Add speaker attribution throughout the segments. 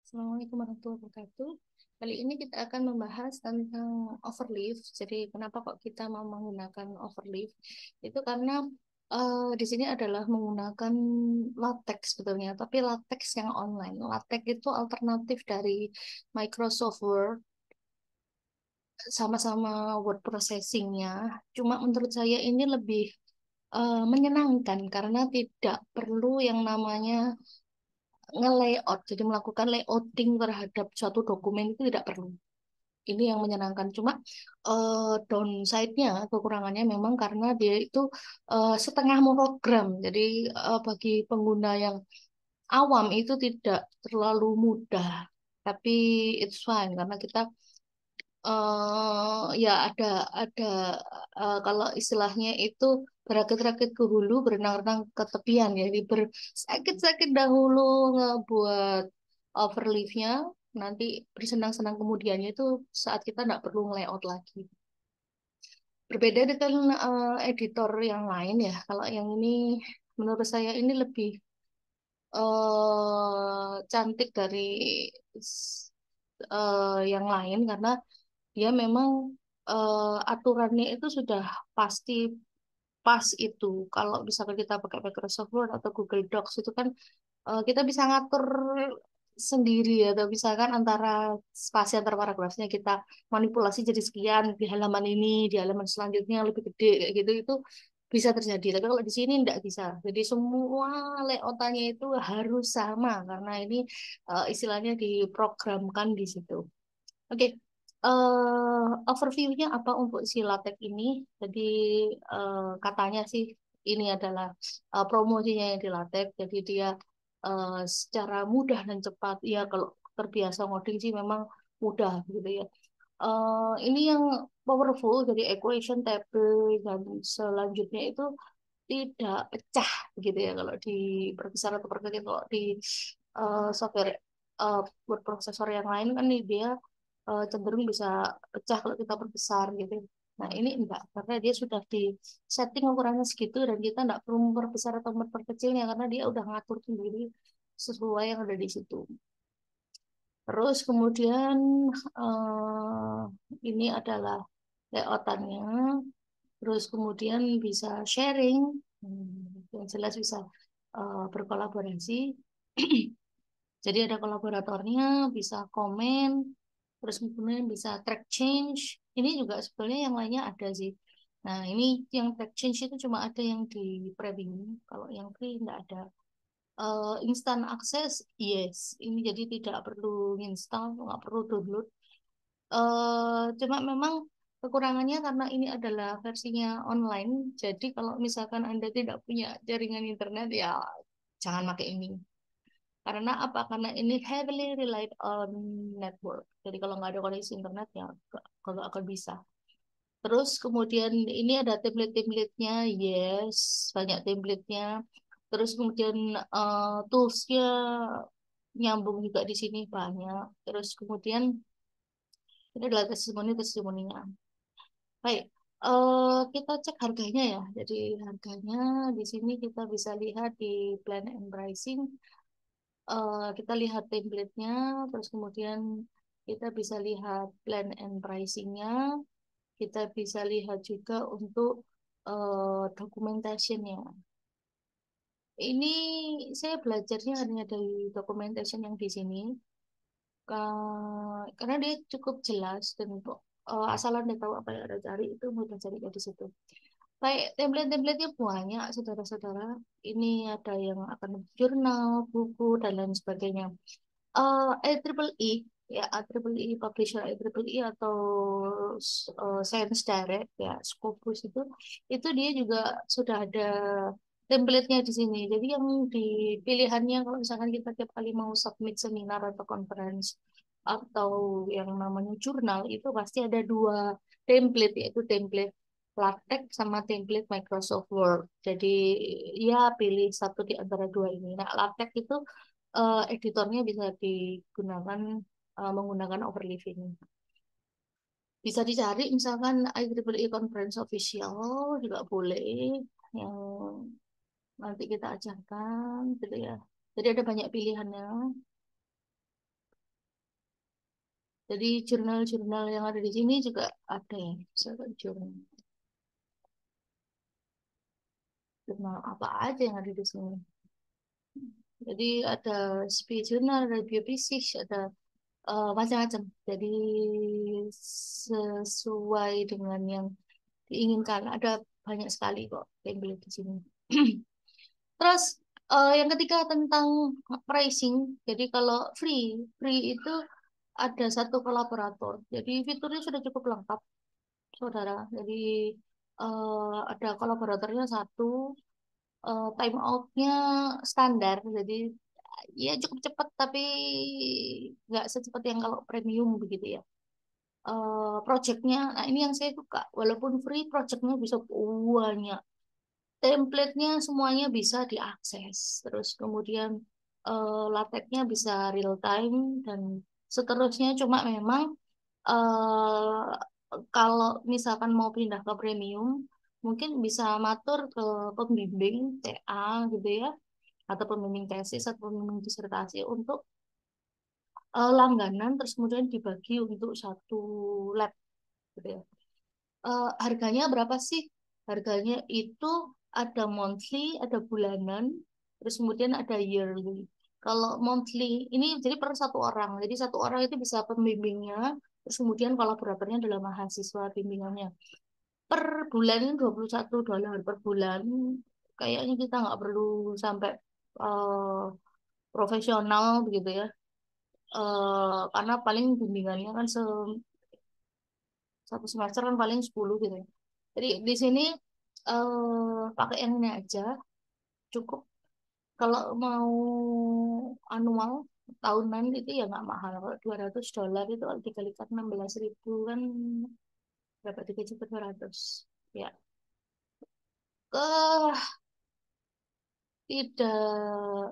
Speaker 1: Assalamualaikum warahmatullahi wabarakatuh. Kali ini kita akan membahas tentang overleaf. Jadi, kenapa kok kita mau menggunakan overleaf? Itu karena di sini adalah menggunakan latex sebetulnya, tapi latex yang online. Latex itu alternatif dari Microsoft Word, sama-sama word processingnya. Cuma menurut saya ini lebih menyenangkan karena tidak perlu yang namanya nge-layout, jadi melakukan layouting terhadap suatu dokumen itu tidak perlu. Ini yang menyenangkan. Cuma downside-nya, kekurangannya memang karena dia itu setengah program. Jadi bagi pengguna yang awam itu tidak terlalu mudah. Tapi it's fine karena kita ya ada kalau istilahnya itu berakit-rakit ke hulu, berenang-renang ke tepian ya. Jadi bersakit-sakit dahulu ngebuat overleaf-nya, nanti bersenang-senang kemudiannya itu saat kita nggak perlu nge-layout lagi. Berbeda dengan editor yang lain ya. Kalau yang ini menurut saya ini lebih cantik dari yang lain karena dia memang aturannya itu sudah pasti pas itu. Kalau misalkan kita pakai Microsoft Word atau Google Docs itu kan kita bisa ngatur sendiri atau misalkan antara spasi antar paragrafnya kita manipulasi jadi sekian di halaman ini, di halaman selanjutnya yang lebih gede kayak gitu itu bisa terjadi. Tapi kalau di sini tidak bisa. Jadi semua layoutannya itu harus sama karena ini istilahnya diprogramkan di situ. Oke, overview-nya apa untuk si latex ini? Jadi katanya sih ini adalah promosinya yang di latex. Jadi dia secara mudah dan cepat. Ya kalau terbiasa ngoding sih memang mudah gitu ya. Ini yang powerful jadi equation table dan selanjutnya itu tidak pecah gitu ya kalau di perbesar atau perkecil kalau di software word processor yang lain kan nih dia cenderung bisa pecah kalau kita perbesar gitu. Nah ini enggak karena dia sudah di setting ukurannya segitu dan kita enggak perlu memperbesar atau memperkecilnya karena dia udah ngatur sendiri sesuai yang ada di situ. Terus kemudian eh, ini adalah layoutannya. Terus kemudian bisa sharing, yang jelas bisa berkolaborasi. Jadi ada kolaboratornya, bisa komen, terus kemudian bisa track change. Ini juga sebetulnya yang lainnya ada sih. Nah, ini yang track change itu cuma ada yang di premium, kalau yang free nggak ada. Instant access, yes. Ini jadi tidak perlu install, nggak perlu download. Cuma memang kekurangannya karena ini adalah versinya online. Jadi kalau misalkan Anda tidak punya jaringan internet, ya jangan pakai ini. Karena apa? Karena ini heavily relied on network. Jadi kalau nggak ada koneksi internet, ya nggak akan bisa. Terus kemudian ini ada template-templatenya, yes, banyak templatenya. Terus kemudian toolsnya nyambung juga di sini banyak. Terus kemudian ini adalah testimoni-testimoninya. Baik, kita cek harganya ya. Jadi harganya di sini kita bisa lihat di plan and pricing. Kita lihat template-nya, terus kemudian kita bisa lihat plan and pricing-nya. Kita bisa lihat juga untuk documentation-nya. Ini saya belajarnya hanya dari documentation yang di sini. Karena dia cukup jelas dan untuk asal Anda tahu apa yang Anda cari itu mudah cari di situ. Baik, template-templatenya banyak, saudara-saudara. Ini ada yang akan jurnal, buku, dan lain sebagainya. IEEE, ya IEEE Publisher IEEE atau Science Direct, ya Scopus itu dia juga sudah ada template-nya di sini. Jadi yang di pilihannya kalau misalkan kita tiap kali mau submit seminar atau conference atau yang namanya jurnal itu pasti ada dua template yaitu template LaTeX sama template Microsoft Word. Jadi ya pilih satu di antara dua ini. Nah, LaTeX itu editornya bisa digunakan menggunakan Overleaf ini. Bisa dicari misalkan IEEE Conference Official juga boleh yang nanti kita ajarkan gitu ya. Jadi ada banyak pilihannya. Jadi jurnal-jurnal yang ada di sini juga ada ya, misalkan jurnal apa aja yang ada di sini. Jadi ada speed jurnal, ada biofisik, ada macam-macam. Jadi sesuai dengan yang diinginkan. Ada banyak sekali kok template di sini. Terus yang ketiga tentang pricing. Jadi kalau free itu ada satu kolaborator. Jadi fiturnya sudah cukup lengkap, saudara. Jadi ada kolaboratornya satu, time outnya standar. Jadi ya cukup cepat, tapi nggak secepat yang kalau premium begitu ya. Projectnya, nah ini yang saya suka. Walaupun free, projectnya bisa banyak. Template-nya semuanya bisa diakses. Terus kemudian lateknya bisa real time dan seterusnya. Cuma memang eh, kalau misalkan mau pindah ke premium, mungkin bisa matur ke pembimbing TA gitu ya, atau pembimbing tesis atau pembimbing disertasi untuk langganan, terus kemudian dibagi untuk satu lab gitu ya. Harganya berapa sih? Harganya itu ada monthly, ada bulanan, terus kemudian ada yearly. Kalau monthly ini jadi per satu orang. Jadi satu orang itu bisa pembimbingnya, terus kemudian kolaboratornya adalah mahasiswa bimbingannya. Per bulan $21 per bulan. Kayaknya kita nggak perlu sampai eh, profesional begitu ya. Karena paling bimbingannya kan satu semester kan paling 10 gitu ya. Jadi di sini pakai yang ini aja cukup. Kalau mau annual tahunan itu ya nggak mahal. Kalau $200 itu kalau dikali 16.000 kan berapa, 3.200 ya. Tidak,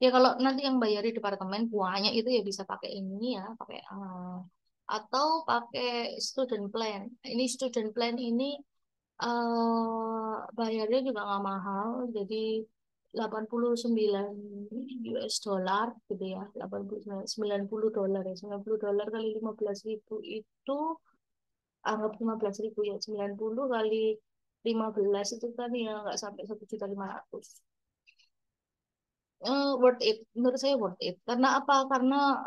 Speaker 1: ya kalau nanti yang bayar di departemen buahnya itu ya bisa pakai ini ya, pakai atau pakai student plan. Ini student plan ini bayarnya juga nggak mahal, jadi 89 US dollar gitu ya, 90 $90 ya, $90 kali 15.000 itu anggap 15.000 ya, 90 kali 15 itu kan ya nggak sampai 1.500.000. Worth it, menurut saya worth it. Karena apa? Karena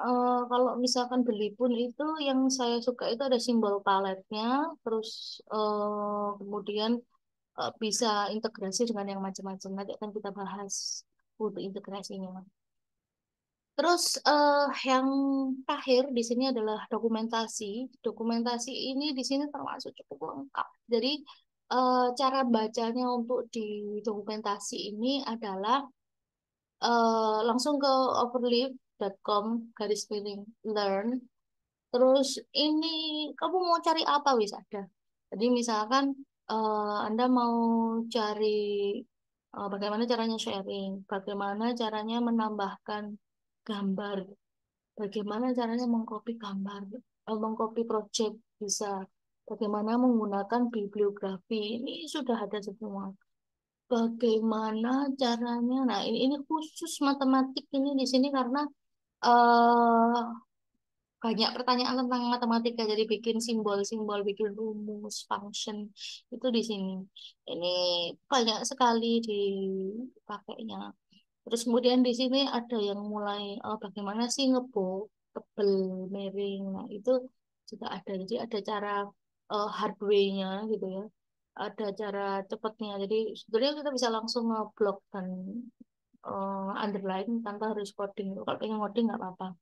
Speaker 1: kalau misalkan beli pun itu yang saya suka itu ada simbol paletnya, terus kemudian bisa integrasi dengan yang macam-macam. Nanti akan kita bahas untuk integrasinya. Terus yang terakhir di sini adalah dokumentasi. Dokumentasi ini di sini termasuk cukup lengkap. Jadi cara bacanya untuk di dokumentasi ini adalah langsung ke overleaf.com garis miring learn. Terus ini kamu mau cari apa wis ada. Jadi misalkan Anda mau cari bagaimana caranya sharing, bagaimana caranya menambahkan gambar, bagaimana caranya mengcopy gambar, mengcopy project bisa, bagaimana menggunakan bibliografi, ini sudah ada semua. Bagaimana caranya? Nah, ini khusus matematik ini di sini karena eh banyak pertanyaan tentang matematika, jadi bikin simbol-simbol, bikin rumus, function itu di sini. Ini banyak sekali dipakainya. Terus kemudian di sini ada yang mulai bagaimana sih tebel, miring. Nah, itu juga ada. Jadi ada cara hardware-nya gitu ya. Ada cara cepatnya. Jadi sebenarnya kita bisa langsung ngeblok dan underline tanpa harus coding. Kalau pengen coding nggak apa-apa.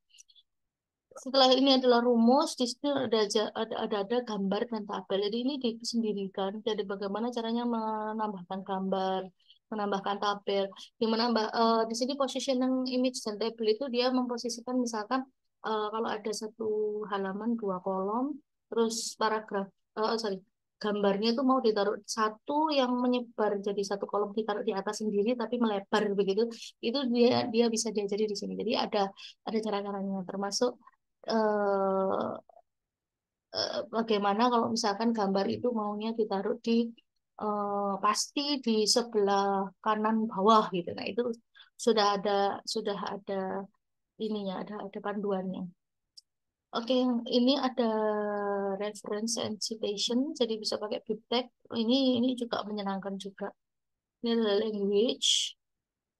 Speaker 1: Setelah ini adalah rumus, di situ ada gambar dan tabel. Jadi ini disendirikan. Jadi bagaimana caranya menambahkan gambar, menambahkan tabel. Di sini positioning image dan tabel itu dia memposisikan misalkan kalau ada satu halaman 2 kolom, terus paragraf, sorry, gambarnya itu mau ditaruh satu yang menyebar jadi satu kolom ditaruh di atas sendiri tapi melebar begitu. Itu dia dia bisa diajari di sini. Jadi ada cara-caranya termasuk eh, bagaimana kalau misalkan gambar itu maunya ditaruh di pasti di sebelah kanan bawah gitu. Nah, itu sudah ada ininya, ada panduannya. Oke, ini ada reference and citation, jadi bisa pakai BibTeX. Ini juga menyenangkan juga. Ini adalah language.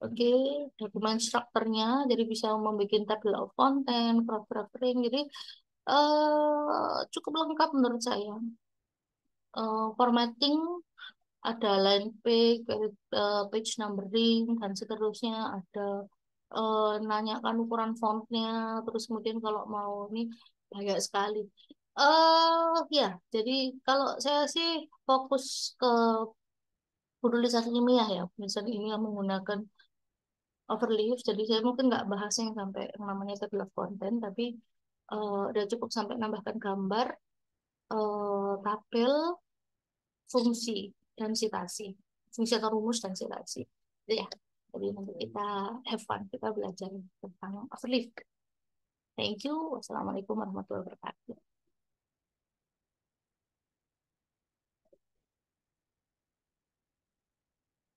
Speaker 1: Oke, dokumen strukturnya, jadi bisa membuat table of content, cross-referencing, jadi cukup lengkap menurut saya. Formatting ada line page, page numbering, dan seterusnya. Ada nanyakan ukuran fontnya, terus kemudian kalau mau ini banyak sekali. Ya, jadi kalau saya sih fokus ke penulisan ilmiah ya, penulisan ilmiah menggunakan overleaf. Jadi saya mungkin nggak bahas yang sampai yang namanya table of content, tapi udah cukup sampai nambahkan gambar, tabel, fungsi dan sitasi, fungsi atau rumus dan sitasi. Itu ya. Jadi nanti kita have fun, kita belajar tentang overleaf. Thank you. Wassalamualaikum warahmatullahi wabarakatuh.